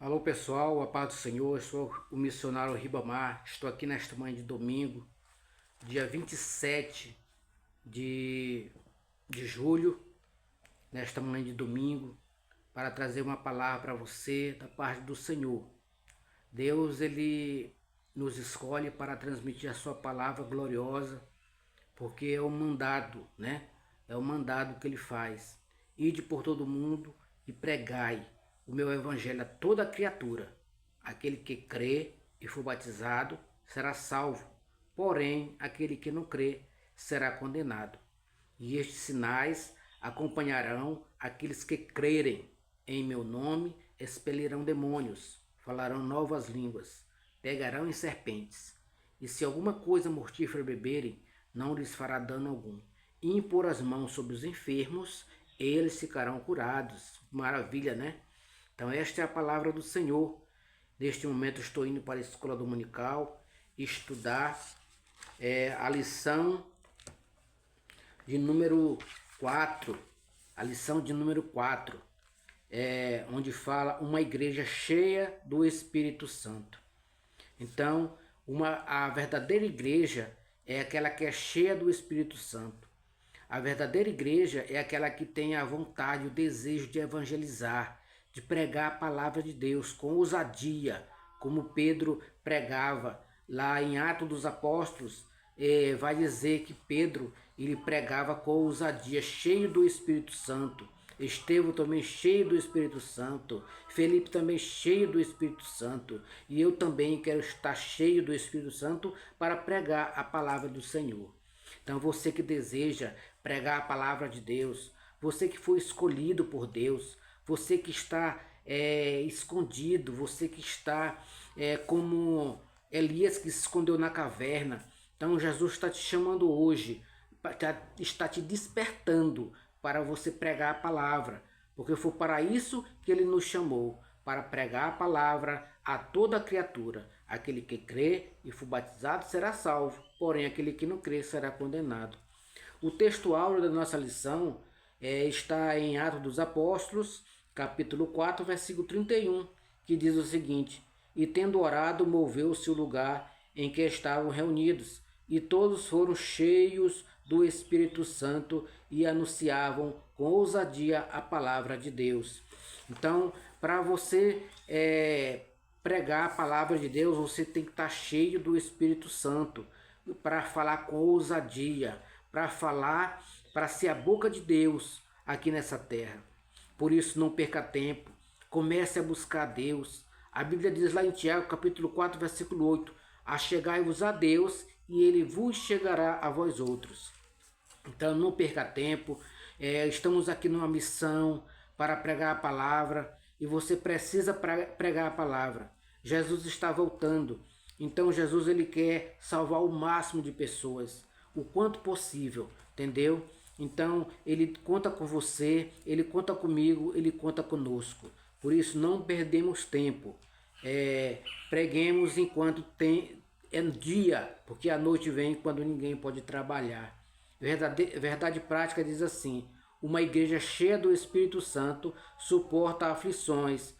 Alô pessoal, a paz do Senhor, eu sou o missionário Ribamar, estou aqui nesta manhã de domingo, dia 27 de, de julho, nesta manhã de domingo, para trazer uma palavra para você da parte do Senhor. Deus, Ele nos escolhe para transmitir a sua palavra gloriosa, porque é o mandado, né? É o mandado que Ele faz. Ide por todo mundo e pregai o meu evangelho a toda criatura. Aquele que crê e for batizado será salvo, porém aquele que não crê será condenado. E estes sinais acompanharão aqueles que crerem. Em meu nome expelirão demônios, falarão novas línguas, pegarão em serpentes. E se alguma coisa mortífera beberem, não lhes fará dano algum. E impor as mãos sobre os enfermos, eles ficarão curados. Maravilha, né? Então esta é a palavra do Senhor. Neste momento estou indo para a escola dominical estudar a lição de número 4. A lição de número 4, onde fala uma igreja cheia do Espírito Santo. Então, a verdadeira igreja é aquela que é cheia do Espírito Santo. A verdadeira igreja é aquela que tem a vontade, o desejo de evangelizar, de pregar a palavra de Deus com ousadia, como Pedro pregava lá em Atos dos Apóstolos. Vai dizer que Pedro ele pregava com ousadia, cheio do Espírito Santo. Estevão também cheio do Espírito Santo, Felipe também cheio do Espírito Santo, e eu também quero estar cheio do Espírito Santo para pregar a palavra do Senhor. Então você que deseja pregar a palavra de Deus, você que foi escolhido por Deus, você que está escondido, você que está como Elias que se escondeu na caverna. Então Jesus está te chamando hoje, está te despertando para você pregar a palavra, porque foi para isso que ele nos chamou, para pregar a palavra a toda criatura. Aquele que crê e for batizado será salvo, porém aquele que não crê será condenado. O texto áureo da nossa lição está em Atos dos Apóstolos, capítulo 4, versículo 31, que diz o seguinte: E tendo orado, moveu-se o lugar em que estavam reunidos, e todos foram cheios do Espírito Santo e anunciavam com ousadia a palavra de Deus. Então, para você pregar a palavra de Deus, você tem que estar cheio do Espírito Santo, para falar com ousadia, para falar, para ser a boca de Deus aqui nessa terra. Por isso, não perca tempo, comece a buscar Deus. A Bíblia diz lá em Tiago, capítulo 4, versículo 8, achegai-vos a Deus e ele vos chegará a vós outros. Então não perca tempo, estamos aqui numa missão para pregar a palavra e você precisa pregar a palavra. Jesus está voltando, então Jesus ele quer salvar o máximo de pessoas, o quanto possível, entendeu? Então ele conta com você, ele conta comigo, ele conta conosco. Por isso não perdemos tempo, preguemos enquanto é dia, porque a noite vem quando ninguém pode trabalhar. Verdade prática diz assim: uma igreja cheia do Espírito Santo suporta aflições,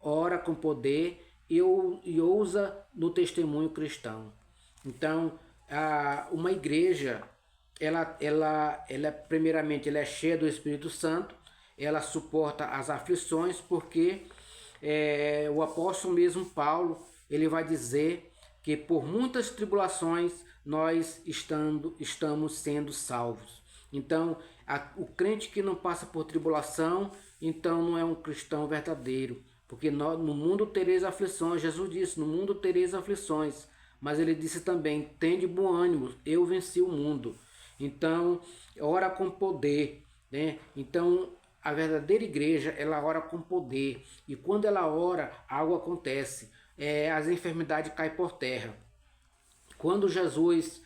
ora com poder e ousa no testemunho cristão. Então, uma igreja, primeiramente, ela é cheia do Espírito Santo, ela suporta as aflições, porque o apóstolo mesmo Paulo, ele vai dizer que por muitas tribulações nós estamos sendo salvos. Então, o crente que não passa por tribulação, então não é um cristão verdadeiro, porque no mundo tereis aflições. Jesus disse, no mundo tereis aflições, mas ele disse também, tende bom ânimo, eu venci o mundo. Então, ora com poder, né? Então, a verdadeira igreja, ela ora com poder, e quando ela ora, algo acontece, as enfermidades caem por terra. Quando Jesus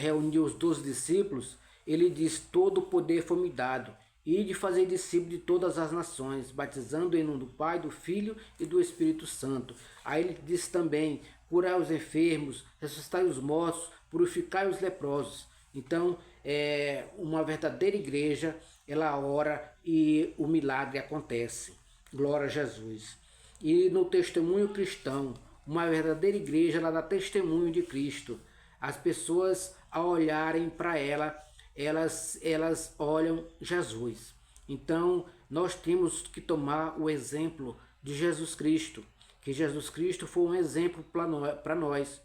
reuniu os 12 discípulos, ele diz, todo o poder foi me dado, e de fazer discípulos de todas as nações, batizando em nome do Pai, do Filho e do Espírito Santo. Aí ele diz também, curai os enfermos, ressuscitai os mortos, purificai os leprosos. Então, uma verdadeira igreja, ela ora e o milagre acontece. Glória a Jesus. E no testemunho cristão, uma verdadeira igreja, ela dá testemunho de Cristo. As pessoas, ao olharem para ela, elas olham Jesus. Então, nós temos que tomar o exemplo de Jesus Cristo, que Jesus Cristo foi um exemplo para nós.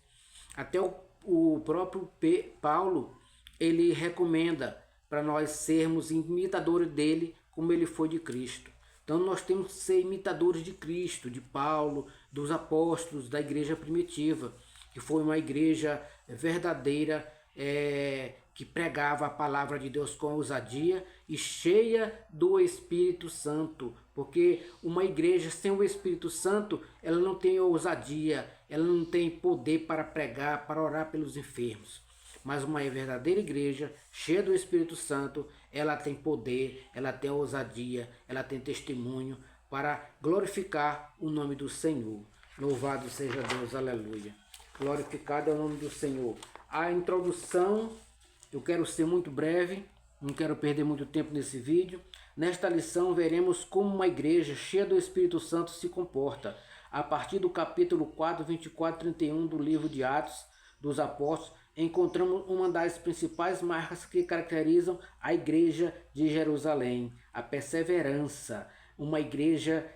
Até o próprio Paulo, ele recomenda para nós sermos imitadores dele, como ele foi de Cristo. Então nós temos que ser imitadores de Cristo, de Paulo, dos apóstolos, da igreja primitiva, que foi uma igreja verdadeira, que pregava a palavra de Deus com ousadia e cheia do Espírito Santo. Porque uma igreja sem o Espírito Santo, ela não tem ousadia, ela não tem poder para pregar, para orar pelos enfermos. Mas uma verdadeira igreja, cheia do Espírito Santo, ela tem poder, ela tem ousadia, ela tem testemunho para glorificar o nome do Senhor. Louvado seja Deus, aleluia. Glorificado é o nome do Senhor. A introdução, eu quero ser muito breve, não quero perder muito tempo nesse vídeo. Nesta lição veremos como uma igreja cheia do Espírito Santo se comporta. A partir do capítulo 4, 24 e 31 do livro de Atos dos Apóstolos, encontramos uma das principais marcas que caracterizam a igreja de Jerusalém, a perseverança. Uma igreja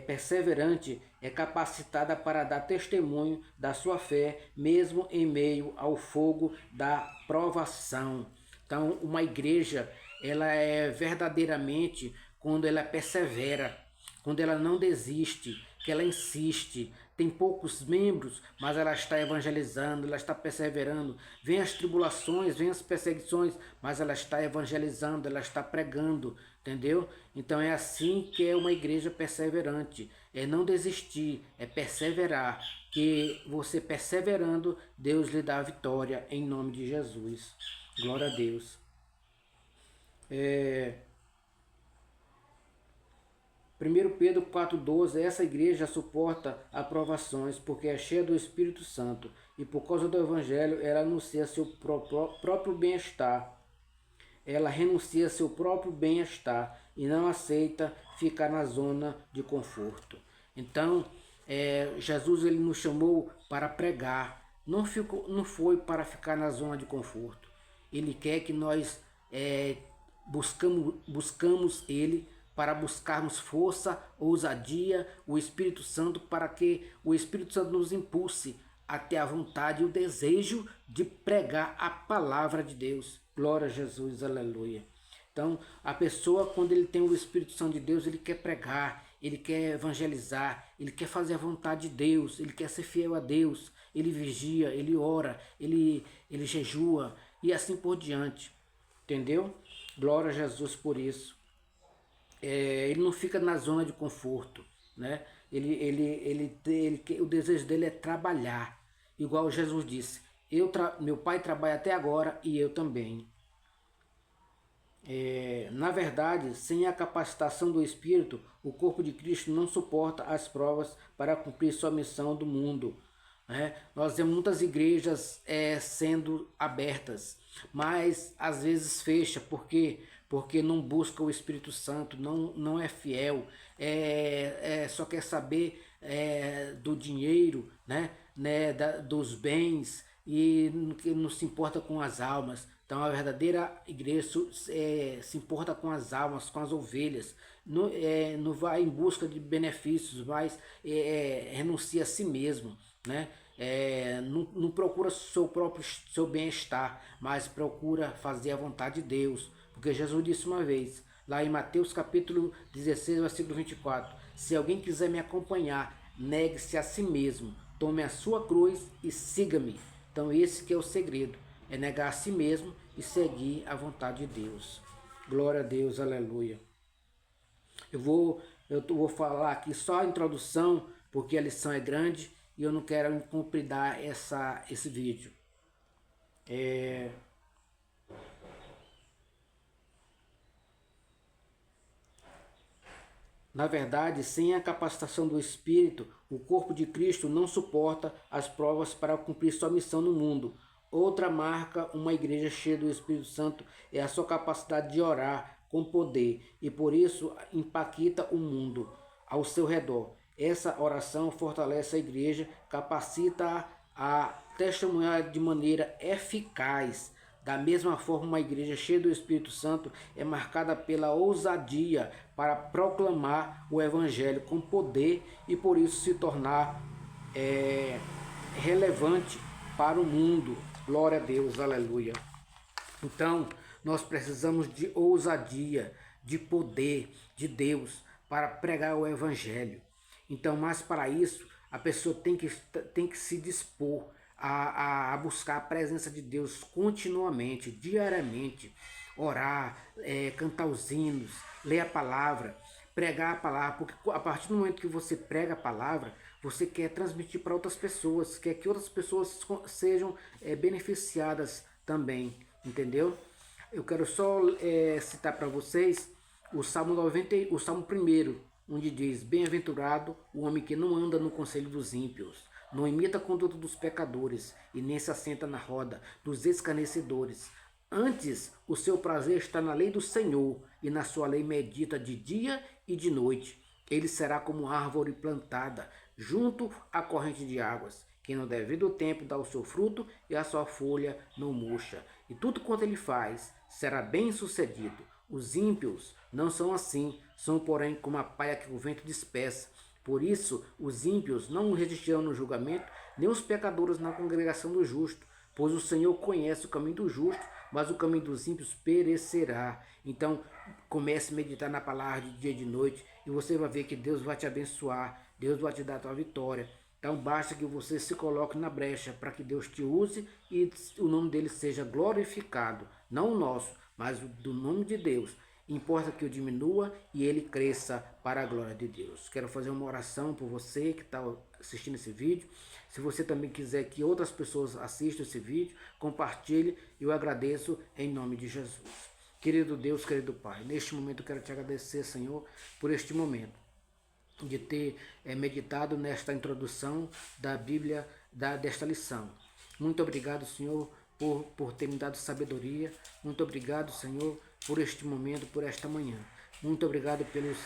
perseverante é capacitada para dar testemunho da sua fé, mesmo em meio ao fogo da provação. Então, uma igreja, ela é verdadeiramente quando ela persevera, quando ela não desiste, que ela insiste. Tem poucos membros, mas ela está evangelizando, ela está perseverando. Vem as tribulações, vem as perseguições, mas ela está evangelizando, ela está pregando, entendeu? Então é assim que é uma igreja perseverante. É não desistir, é perseverar. Que você perseverando, Deus lhe dá a vitória em nome de Jesus. Glória a Deus. 1 Pedro 4,12, essa igreja suporta aprovações porque é cheia do Espírito Santo e por causa do Evangelho ela anuncia seu próprio bem-estar. Ela renuncia seu próprio bem-estar e não aceita ficar na zona de conforto. Então, Jesus ele nos chamou para pregar, não foi para ficar na zona de conforto. Ele quer que nós buscamos Ele para buscarmos força, ousadia, o Espírito Santo, para que o Espírito Santo nos impulse a ter a vontade e o desejo de pregar a palavra de Deus. Glória a Jesus, aleluia. Então, a pessoa, quando ele tem o Espírito Santo de Deus, ele quer pregar, ele quer evangelizar, ele quer fazer a vontade de Deus, ele quer ser fiel a Deus, ele vigia, ele ora, ele jejua e assim por diante. Entendeu? Glória a Jesus por isso. Ele não fica na zona de conforto, né? O desejo dele é trabalhar, igual Jesus disse, meu pai trabalha até agora e eu também. Na verdade, sem a capacitação do Espírito, o corpo de Cristo não suporta as provas para cumprir sua missão do mundo. Nós vemos muitas igrejas sendo abertas, mas às vezes fecha, porque não busca o Espírito Santo, não é fiel, só quer saber do dinheiro, dos bens e não se importa com as almas. Então a verdadeira igreja se importa com as almas, com as ovelhas, não vai em busca de benefícios, mas renuncia a si mesmo, né? Não procura seu bem-estar, mas procura fazer a vontade de Deus. Porque Jesus disse uma vez, lá em Mateus capítulo 16, versículo 24, se alguém quiser me acompanhar, negue-se a si mesmo, tome a sua cruz e siga-me. Então esse que é o segredo, é negar a si mesmo e seguir a vontade de Deus. Glória a Deus, aleluia. Eu vou falar aqui só a introdução, porque a lição é grande e eu não quero compridar esse vídeo. Na verdade, sem a capacitação do Espírito, o corpo de Cristo não suporta as provas para cumprir sua missão no mundo. Outra marca uma igreja cheia do Espírito Santo é a sua capacidade de orar com poder e por isso impacta o mundo ao seu redor. Essa oração fortalece a igreja, capacita a testemunhar de maneira eficaz. Da mesma forma, uma igreja cheia do Espírito Santo é marcada pela ousadia para proclamar o Evangelho com poder e por isso se tornar relevante para o mundo. Glória a Deus, aleluia. Então, nós precisamos de ousadia, de poder de Deus para pregar o Evangelho. Então, mas para isso, a pessoa tem que se dispor a buscar a presença de Deus continuamente, diariamente, orar, cantar os hinos, ler a palavra, pregar a palavra, porque a partir do momento que você prega a palavra, você quer transmitir para outras pessoas, quer que outras pessoas sejam beneficiadas também, entendeu? Eu quero só citar para vocês o Salmo 90, o Salmo 1, onde diz: Bem-aventurado o homem que não anda no conselho dos ímpios, não imita a conduta dos pecadores, e nem se assenta na roda dos escarnecedores. Antes, o seu prazer está na lei do Senhor, e na sua lei medita de dia e de noite. Ele será como árvore plantada, junto à corrente de águas, que no devido tempo dá o seu fruto, e a sua folha não murcha. E tudo quanto ele faz será bem sucedido. Os ímpios não são assim, são porém como a palha que o vento dispersa. Por isso, os ímpios não resistirão no julgamento, nem os pecadores na congregação do justo. Pois o Senhor conhece o caminho do justo, mas o caminho dos ímpios perecerá. Então, comece a meditar na palavra de dia e de noite, e você vai ver que Deus vai te abençoar, Deus vai te dar a tua vitória. Então, basta que você se coloque na brecha para que Deus te use e o nome dele seja glorificado. Não o nosso, mas o do nome de Deus. Importa que eu diminua e ele cresça para a glória de Deus. Quero fazer uma oração por você que está assistindo esse vídeo. Se você também quiser que outras pessoas assistam esse vídeo, compartilhe. Eu agradeço em nome de Jesus. Querido Deus, querido Pai, neste momento eu quero te agradecer, Senhor, por este momento de ter meditado nesta introdução da Bíblia, desta lição. Muito obrigado, Senhor, por ter me dado sabedoria. Muito obrigado, Senhor, por este momento, por esta manhã. Muito obrigado pelos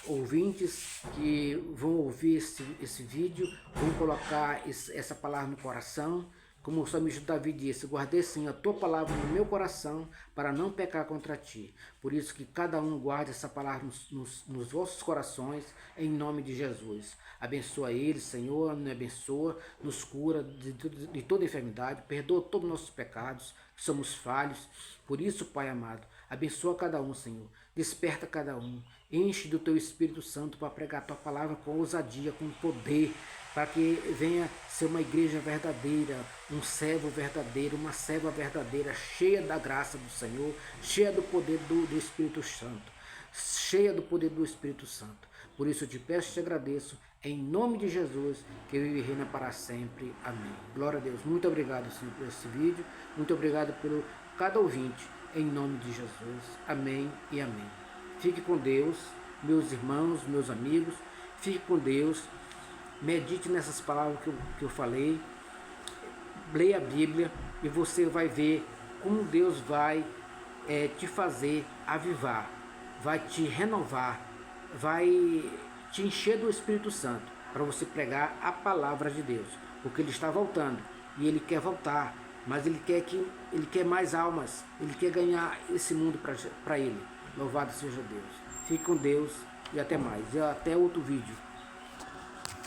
ouvintes que vão ouvir esse vídeo, vão colocar essa palavra no coração. Como o salmista Davi disse: guardei sim a tua palavra no meu coração para não pecar contra ti. Por isso que cada um guarde essa palavra nos vossos corações, em nome de Jesus. Abençoa eles, Senhor, nos abençoa, nos cura de toda enfermidade, perdoa todos os nossos pecados, que somos falhos. Por isso, Pai amado, abençoa cada um, Senhor. Desperta cada um. Enche do teu Espírito Santo para pregar a tua palavra com ousadia, com poder, para que venha ser uma igreja verdadeira, um servo verdadeiro, uma serva verdadeira, cheia da graça do Senhor, cheia do poder do Espírito Santo, cheia do poder do Espírito Santo. Por isso eu te peço e te agradeço, em nome de Jesus, que vive e reina para sempre. Amém. Glória a Deus. Muito obrigado, Senhor, por esse vídeo. Muito obrigado pelo cada ouvinte, em nome de Jesus. Amém e amém. Fique com Deus, meus irmãos, meus amigos. Fique com Deus. Medite nessas palavras que eu falei. Leia a Bíblia e você vai ver como Deus vai te fazer avivar, vai te renovar, vai te encher do Espírito Santo para você pregar a palavra de Deus, porque Ele está voltando e Ele quer voltar, mas Ele quer mais almas, Ele quer ganhar esse mundo para Ele. Louvado seja Deus. Fique com Deus e até mais. E até outro vídeo.